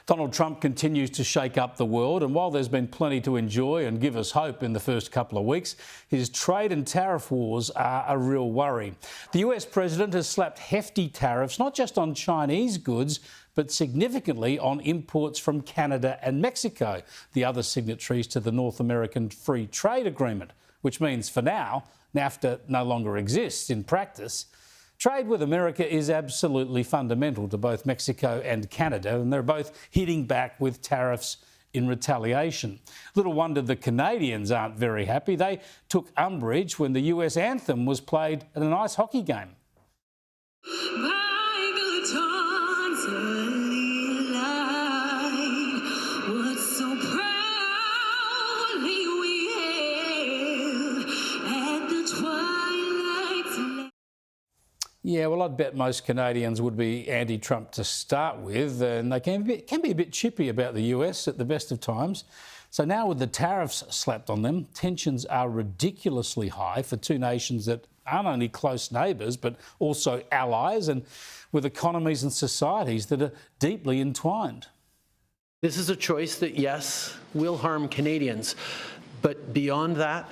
Donald Trump continues to shake up the world, and while there's been plenty to enjoy and give us hope in the first couple of weeks, his trade and tariff wars are a real worry. The US president has slapped hefty tariffs not just on Chinese goods, but significantly on imports from Canada and Mexico, the other signatories to the North American Free Trade Agreement, which means for now, NAFTA no longer exists in practice. Trade with America is absolutely fundamental to both Mexico and Canada, and they're both hitting back with tariffs in retaliation. Little wonder the Canadians aren't very happy. They took umbrage when the US anthem was played at an ice hockey game. Yeah, well, I'd bet most Canadians would be anti-Trump to start with, and they can be a bit chippy about the US at the best of times. So now with the tariffs slapped on them, tensions are ridiculously high for two nations that aren't only close neighbours, but also allies, and with economies and societies that are deeply entwined. This is a choice that, yes, will harm Canadians, but beyond that,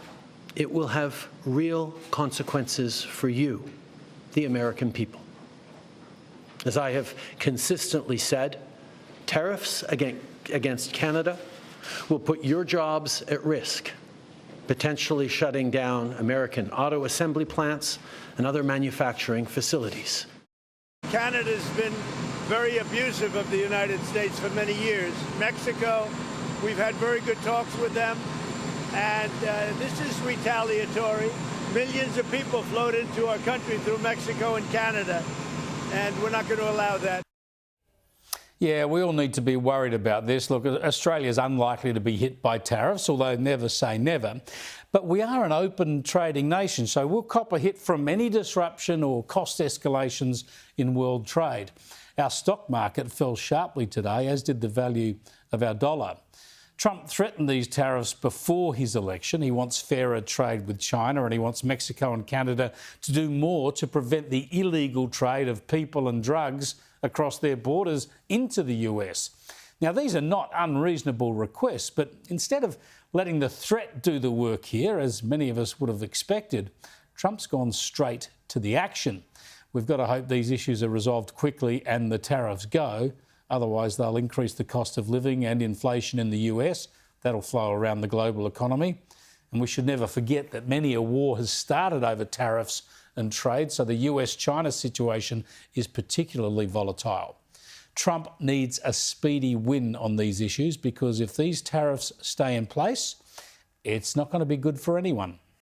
it will have real consequences for you, the American people. As I have consistently said, tariffs against Canada will put your jobs at risk, potentially shutting down American auto assembly plants and other manufacturing facilities. Canada's been very abusive of the United States for many years. Mexico, we've had very good talks with them, and this is retaliatory. Millions of people flowed into our country through Mexico and Canada, and we're not going to allow that. Yeah, we all need to be worried about this. Look, Australia's unlikely to be hit by tariffs, although never say never. But we are an open trading nation, so we'll cop a hit from any disruption or cost escalations in world trade. Our stock market fell sharply today, as did the value of our dollar. Trump threatened these tariffs before his election. He wants fairer trade with China, and he wants Mexico and Canada to do more to prevent the illegal trade of people and drugs across their borders into the US. Now, these are not unreasonable requests, but instead of letting the threat do the work here, as many of us would have expected, Trump's gone straight to the action. We've got to hope these issues are resolved quickly and the tariffs go. Otherwise, they'll increase the cost of living and inflation in the US. That'll flow around the global economy. And we should never forget that many a war has started over tariffs and trade, so the US-China situation is particularly volatile. Trump needs a speedy win on these issues, because if these tariffs stay in place, it's not going to be good for anyone.